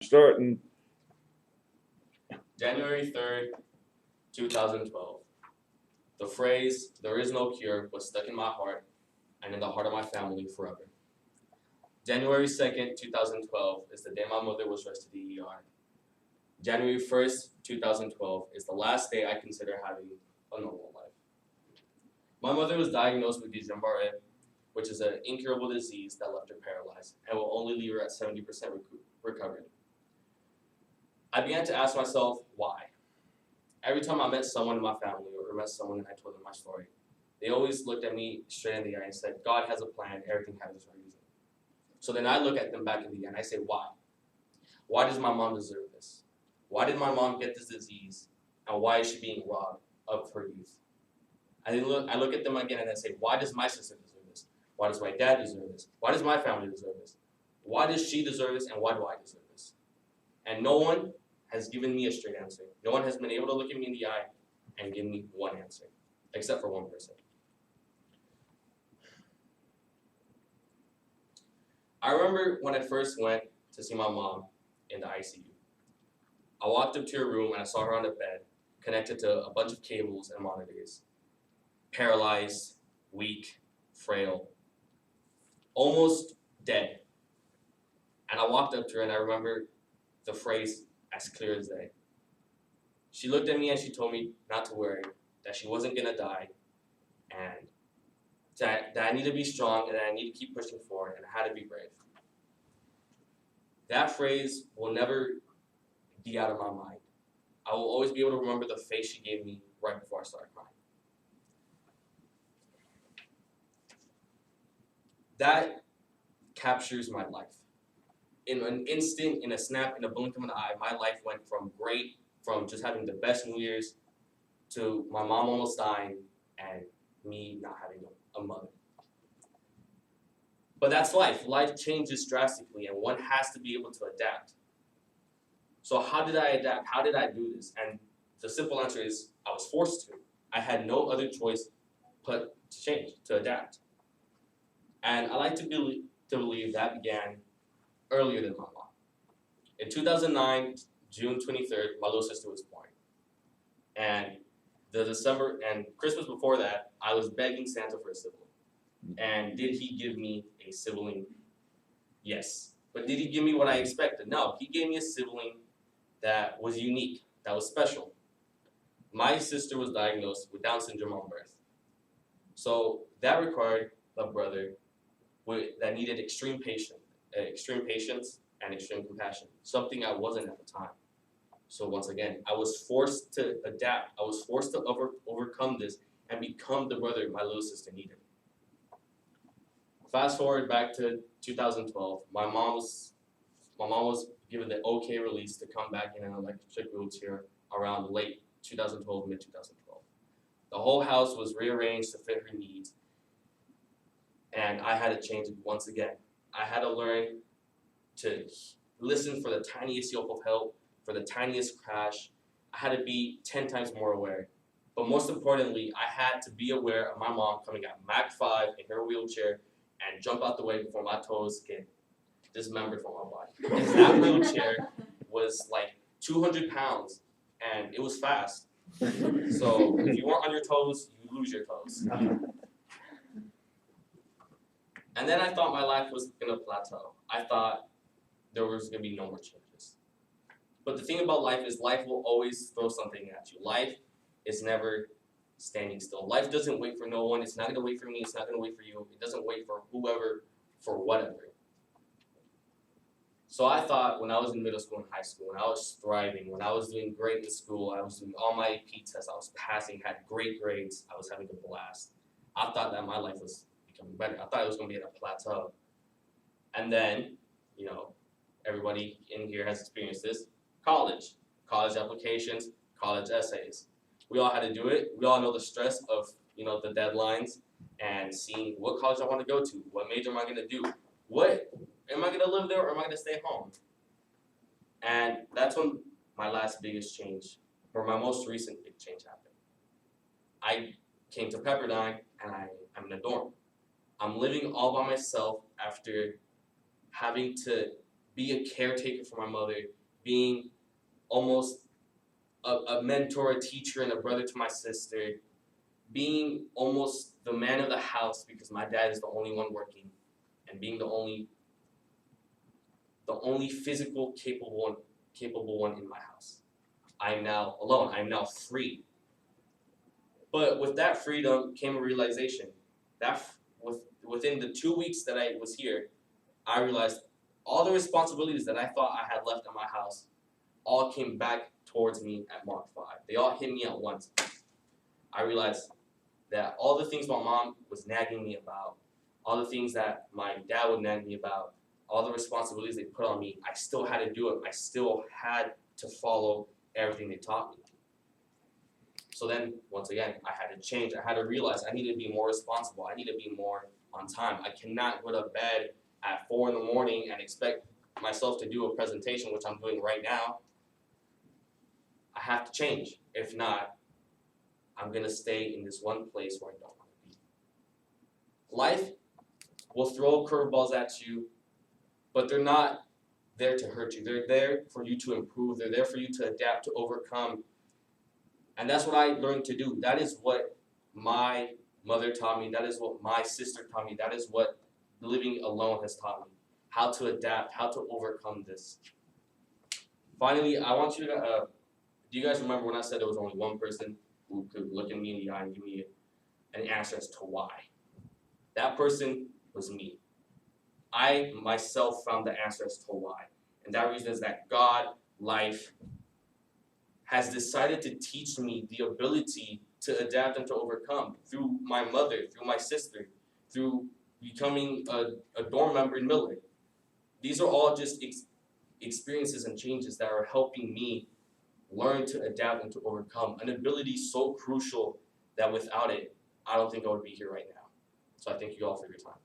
Starting. January 3rd, 2012. The phrase, "there is no cure," was stuck in my heart and in the heart of my family forever. January 2nd, 2012 is the day my mother was rushed to the ER. January 1st, 2012 is the last day I consider having a normal life. My mother was diagnosed with Guillain-Barré, which is an incurable disease that left her paralyzed and will only leave her at 70% recovered. I began to ask myself, why? Every time I met someone in my family or met someone and I told them my story, they always looked at me straight in the eye and said, God has a plan, everything happens for a reason. So then I look at them back in the eye and I say, why? Why does my mom deserve this? Why did my mom get this disease? And why is she being robbed of her youth? I look at them again and I say, why does my sister deserve this? Why does my dad deserve this? Why does my family deserve this? Why does she deserve this and why do I deserve this? And no one has given me a straight answer. No one has been able to look at me in the eye and give me one answer, except for one person. I remember when I first went to see my mom in the ICU. I walked up to her room and I saw her on the bed, connected to a bunch of cables and monitors. Paralyzed, weak, frail, almost dead. And I walked up to her and I remember the phrase as clear as day. She looked at me and she told me not to worry, that she wasn't gonna die, and that I need to be strong and that I need to keep pushing forward and I had to be brave. That phrase will never be out of my mind. I will always be able to remember the face she gave me right before I started crying. That captures my life. In an instant, in a snap, in a blink of an eye, my life went from just having the best New Year's to my mom almost dying and me not having a mother. But that's life. Life changes drastically and one has to be able to adapt. So how did I adapt? How did I do this? And the simple answer is I was forced to. I had no other choice but to change, to adapt. And I like to believe that began earlier than my mom. In 2009, June 23rd, my little sister was born. And Christmas before that, I was begging Santa for a sibling. And did he give me a sibling? Yes. But did he give me what I expected? No. He gave me a sibling that was unique, that was special. My sister was diagnosed with Down syndrome on birth. So that required a brother that needed extreme patience and extreme compassion, something I wasn't at the time. So once again, I was forced to adapt. I was forced to overcome this and become the brother my little sister needed. Fast forward back to 2012, my mom was given the okay release to come back in an electric wheelchair around late 2012, mid 2012. The whole house was rearranged to fit her needs, and I had to change it once again. I had to learn to listen for the tiniest yelp of help, for the tiniest crash. I had to be 10 times more aware. But most importantly, I had to be aware of my mom coming at Mach 5 in her wheelchair and jump out the way before my toes get dismembered from my body. And that wheelchair was like 200 pounds, and it was fast. So if you weren't on your toes, you lose your toes. And then I thought my life was gonna plateau. I thought there was gonna be no more changes. But the thing about life is life will always throw something at you. Life is never standing still. Life doesn't wait for no one. It's not gonna wait for me. It's not gonna wait for you. It doesn't wait for whoever, for whatever. So I thought when I was in middle school and high school, when I was thriving, when I was doing great in school, I was doing all my AP tests, I was passing, had great grades, I was having a blast. I thought that my life was becoming better. I thought it was going to be at a plateau. And then, everybody in here has experienced this. College applications, college essays. We all had to do it. We all know the stress of, the deadlines and seeing what college I want to go to, what major am I going to do, what am I going to live there or am I going to stay home? And that's when my last biggest change, or my most recent big change happened. I came to Pepperdine and I'm in a dorm. I'm living all by myself after having to be a caretaker for my mother, being almost a mentor, a teacher, and a brother to my sister, being almost the man of the house because my dad is the only one working, and being the only physical capable one in my house. I'm now alone. I'm now free. But with that freedom came a realization that within the 2 weeks that I was here, I realized all the responsibilities that I thought I had left in my house all came back towards me at Mark 5. They all hit me at once. I realized that all the things my mom was nagging me about, all the things that my dad would nag me about, all the responsibilities they put on me, I still had to do it. I still had to follow everything they taught me. So then, once again, I had to change. I had to realize I need to be more responsible. I need to be more on time. I cannot go to bed at 4 in the morning and expect myself to do a presentation, which I'm doing right now. I have to change. If not, I'm going to stay in this one place where I don't want to be. Life will throw curveballs at you, but they're not there to hurt you. They're there for you to improve. They're there for you to adapt, to overcome. And that's what I learned to do. That is what my mother taught me. That is what my sister taught me. That is what living alone has taught me. How to adapt, how to overcome this. Finally, I want you to, do you guys remember when I said there was only one person who could look at me in the eye and give me an answer as to why? That person was me. I myself found the answer as to why. And that reason is that God, life, has decided to teach me the ability to adapt and to overcome through my mother, through my sister, through becoming a dorm member in Miller. These are all just experiences and changes that are helping me learn to adapt and to overcome, an ability so crucial that without it, I don't think I would be here right now. So I thank you all for your time.